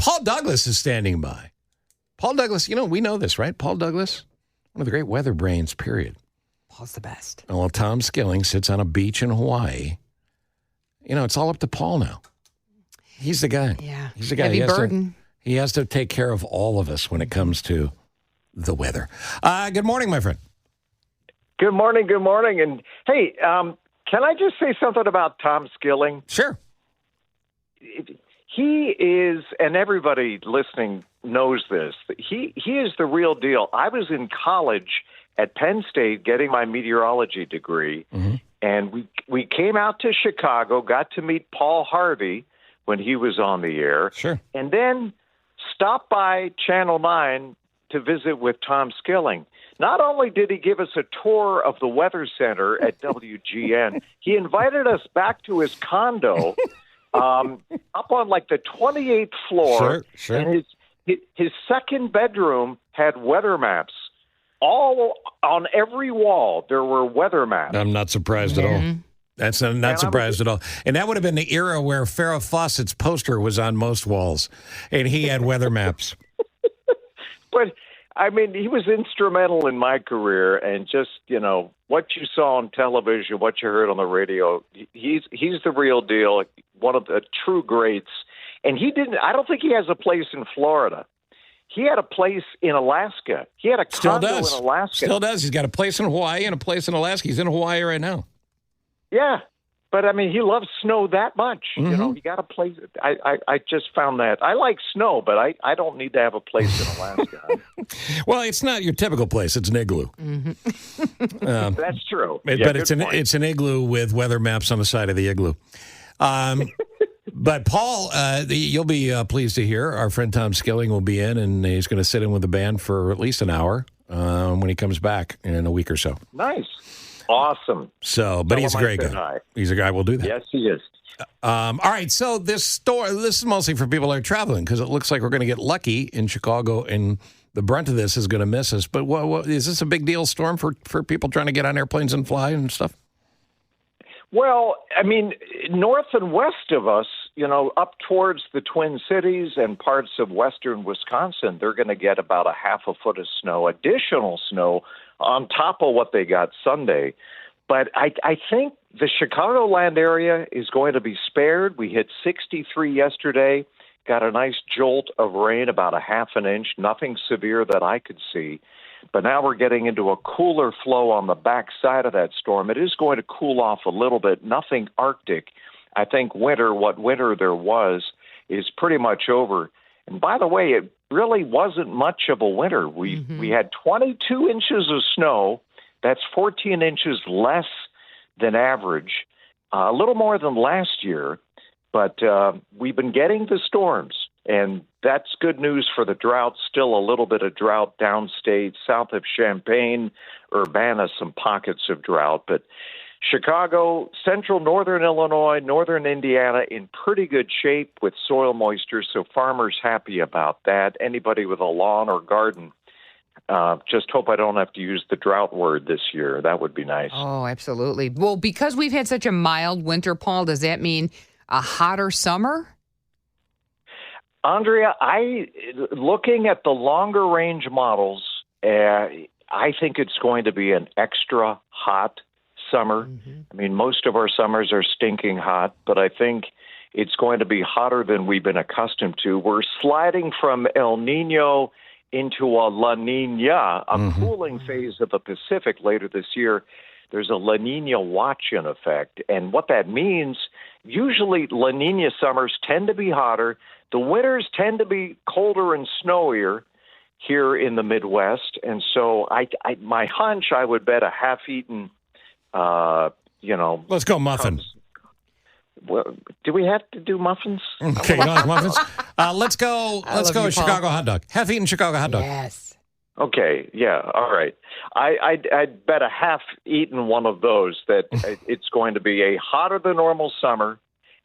Paul Douglas is standing by. Paul Douglas, we know this, right? Paul Douglas, one of the great weather brains, period. Paul's the best. And while Tom Skilling sits on a beach in Hawaii, it's all up to Paul now. He's the guy. Yeah. He's the guy. Heavy burden. He has to take care of all of us when it comes to the weather. Good morning, my friend. Good morning. And hey, can I just say something about Tom Skilling? Sure. He is, and everybody listening knows this, he is the real deal. I was in college at Penn State getting my meteorology degree, and we came out to Chicago, got to meet Paul Harvey when he was on the air, sure, and then stopped by Channel 9 to visit with Tom Skilling. Not only did he give us a tour of the Weather Center at WGN, he invited us back to his condo up on like the 28th floor. Sure. And his second bedroom had weather maps. All on every wall, there were weather maps. I'm not surprised at all. That's not surprised at all. And that would have been the era where Farrah Fawcett's poster was on most walls, and he had weather maps. But, I mean, he was instrumental in my career, and just, what you saw on television, what you heard on the radio, he's the real deal, one of the true greats. And I don't think he has a place in Florida. He had a place in Alaska. He had a condo in Alaska. Still does. He's got a place in Hawaii and a place in Alaska. He's in Hawaii right now. Yeah. But, I mean, he loves snow that much. He got a place. I just found that. I like snow, but I don't need to have a place in Alaska. Well, it's not your typical place. It's an igloo. That's true. But it's an igloo with weather maps on the side of the igloo. But, Paul, you'll be pleased to hear our friend Tom Skilling will be in, and he's going to sit in with the band for at least an hour when he comes back in a week or so. Nice. Awesome. So, but he's a great guy. He's a guy who will do that. Yes, he is. All right, so this is mostly for people that are traveling, because it looks like we're going to get lucky in Chicago, and the brunt of this is going to miss us. But what is this a big deal storm for people trying to get on airplanes and fly and stuff? Well, I mean, north and west of us, up towards the Twin Cities and parts of western Wisconsin, they're going to get about a half a foot of snow, additional snow, on top of what they got Sunday. But I think the Chicagoland area is going to be spared. We hit 63 yesterday, got a nice jolt of rain, about a half an inch, nothing severe that I could see. But now we're getting into a cooler flow on the backside of that storm. It is going to cool off a little bit, nothing Arctic. I think what winter there was, is pretty much over. And by the way, it really wasn't much of a winter. We had 22 inches of snow. That's 14 inches less than average, a little more than last year. But we've been getting the storms, and that's good news for the drought. Still a little bit of drought downstate, south of Champaign, Urbana, some pockets of drought. But Chicago, central northern Illinois, northern Indiana in pretty good shape with soil moisture, so farmers happy about that. Anybody with a lawn or garden, just hope I don't have to use the drought word this year. That would be nice. Oh, absolutely. Well, because we've had such a mild winter, Paul, does that mean a hotter summer? Andrea, looking at the longer range models, I think it's going to be an extra hot summer. I mean, most of our summers are stinking hot, but I think it's going to be hotter than we've been accustomed to. We're sliding from El Nino into a La Nina, a cooling phase of the Pacific later this year. There's a La Nina watch in effect. And what that means, usually La Nina summers tend to be hotter. The winters tend to be colder and snowier here in the Midwest. And so my hunch, I would bet a half-eaten, Let's go muffin. Well, do we have to do muffins? Okay, you like muffins? Let's go Chicago hot dog. Half-eaten Chicago hot dog. Yes. Okay, yeah, all right. I'd bet a half-eaten one of those that it's going to be a hotter than normal summer,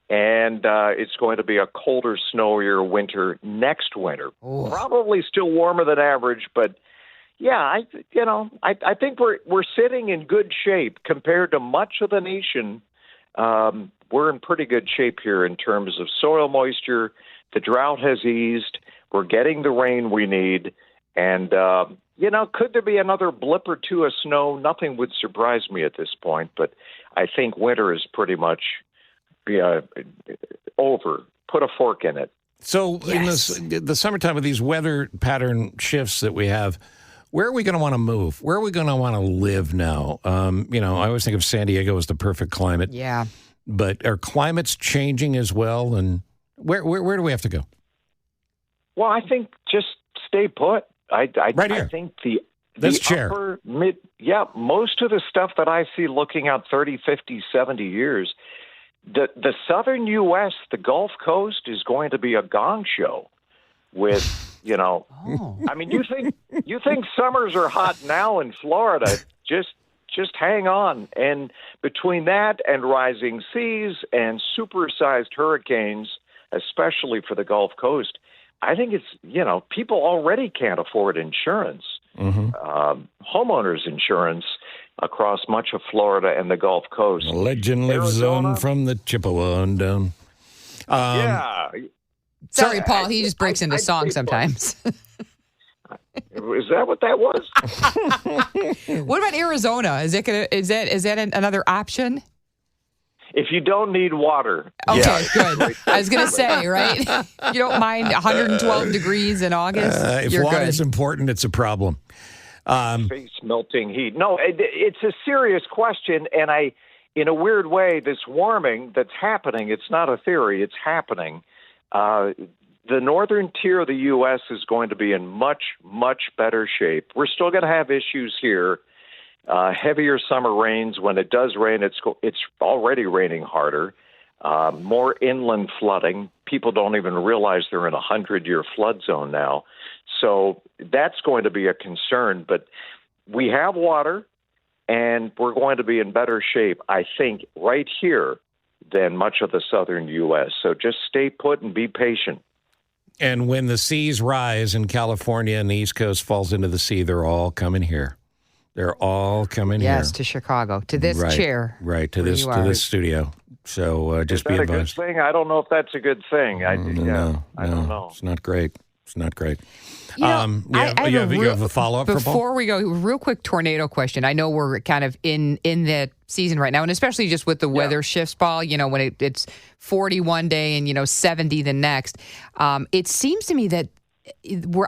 and it's going to be a colder, snowier winter next winter. Ooh. Probably still warmer than average, but yeah, I think we're sitting in good shape compared to much of the nation. We're in pretty good shape here in terms of soil moisture, The drought has eased. We're getting the rain we need. And, could there be another blip or two of snow? Nothing would surprise me at this point, but I think winter is pretty much over. Put a fork in it. So in the summertime with these weather pattern shifts that we have, where are we going to want to move? Where are we going to want to live now? I always think of San Diego as the perfect climate. Yeah. But are climates changing as well? And where do we have to go? Well, I think just stay put. I think this chair. Upper, most of the stuff that I see looking out 30, 50, 70 years, the southern U.S., the Gulf Coast, is going to be a gong show with, I mean, you think summers are hot now in Florida, just hang on. And between that and rising seas and supersized hurricanes, especially for the Gulf Coast, I think it's, people already can't afford insurance, homeowners insurance across much of Florida and the Gulf Coast. The legend lives on from the Chippewa on down. Sorry, Paul, he just breaks into song sometimes. Is that what that was? What about Arizona? Is that another option? If you don't need water. Okay, good. I was going to say, right? You don't mind 112 degrees in August? If water's important, it's a problem. Face melting heat. No, it's a serious question, and in a weird way, this warming that's happening, it's not a theory, it's happening. The northern tier of the U.S. is going to be in much, much better shape. We're still going to have issues here. Heavier summer rains. When it does rain, it's already raining harder. More inland flooding. People don't even realize they're in a 100-year flood zone now. So that's going to be a concern. But we have water, and we're going to be in better shape, I think, right here than much of the southern U.S. So just stay put and be patient. And when the seas rise in California and the East Coast falls into the sea, they're all coming here. They're all coming here. Yes, to Chicago, to this chair. Right, to this studio. So just be advised. Is that a good thing? I don't know if that's a good thing. I don't know. It's not great. It's not great. You have a follow-up for Paul? Before we go, real quick tornado question. I know we're kind of in that season right now, and especially just with the weather shifts, Paul, when it's 40 one day and, 70 the next. It seems to me that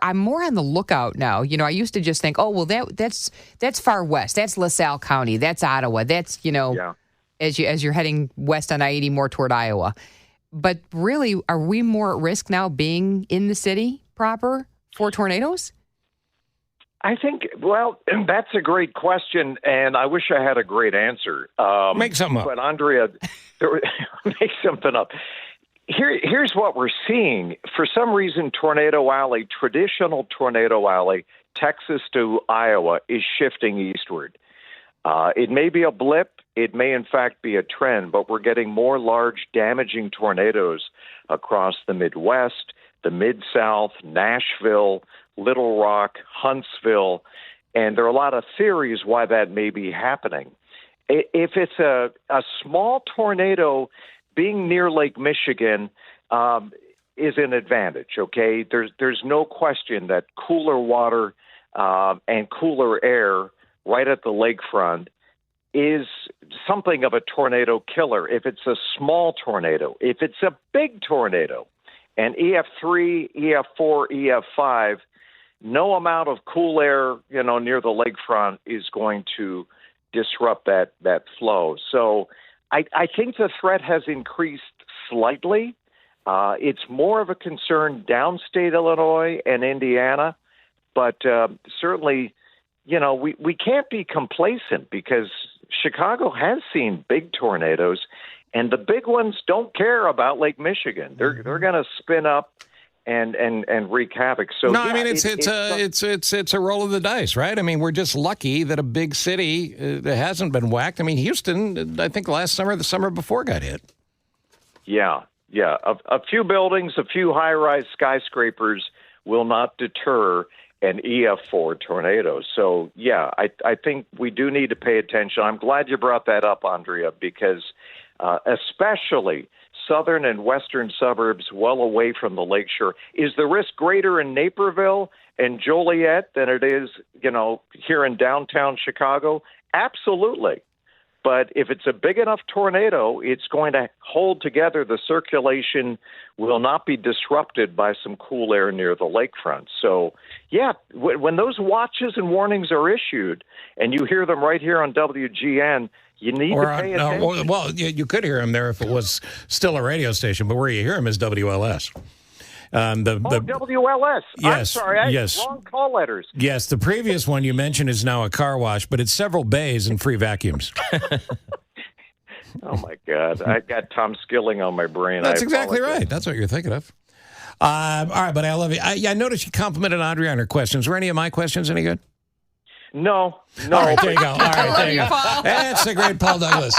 I'm more on the lookout now. I used to just think, oh, well, that's far west. That's LaSalle County. That's Ottawa. That's, as you're heading west on I-80 more toward Iowa. But really, are we more at risk now being in the city proper for tornadoes? I think, that's a great question, and I wish I had a great answer. Make something up. But, Andrea, make something up. Here's what we're seeing. For some reason, Tornado Alley, traditional Tornado Alley, Texas to Iowa, is shifting eastward. It may be a blip. It may, in fact, be a trend, but we're getting more large, damaging tornadoes across the Midwest, the Mid-South, Nashville, Little Rock, Huntsville, and there are a lot of theories why that may be happening. If it's a small tornado, being near Lake Michigan is an advantage, okay? There's no question that cooler water and cooler air right at the lakefront is something of a tornado killer if it's a small tornado. If it's a big tornado, and EF3, EF4, EF5, no amount of cool air, near the lakefront is going to disrupt that flow. So I think the threat has increased slightly. It's more of a concern downstate Illinois and Indiana, but certainly, we can't be complacent because Chicago has seen big tornadoes, and the big ones don't care about Lake Michigan. They're going to spin up and wreak havoc. So no, I mean it's a roll of the dice, right? I mean, we're just lucky that a big city that hasn't been whacked. I mean, Houston, I think the summer before got hit. Yeah. A few buildings, a few high-rise skyscrapers will not deter an EF4 tornado. So, I think we do need to pay attention. I'm glad you brought that up, Andrea, because especially southern and western suburbs well away from the lakeshore. Is the risk greater in Naperville and Joliet than it is, here in downtown Chicago? Absolutely. But if it's a big enough tornado, it's going to hold together. The circulation will not be disrupted by some cool air near the lakefront. So, yeah, when those watches and warnings are issued, and you hear them right here on WGN, you need to pay attention. Well, you could hear him there if it was still a radio station, but where you hear him is WLS. WLS. Yes, I'm sorry, yes. Wrong call letters. Yes, the previous one you mentioned is now a car wash, but it's several bays and free vacuums. Oh, my God. I got Tom Skilling on my brain. That's exactly right. That's what you're thinking of. All right, buddy, I love you. I noticed you complimented Audrey on her questions. Were any of my questions any good? No. All right, there you go. All right, there you go. That's the great Paul Douglas.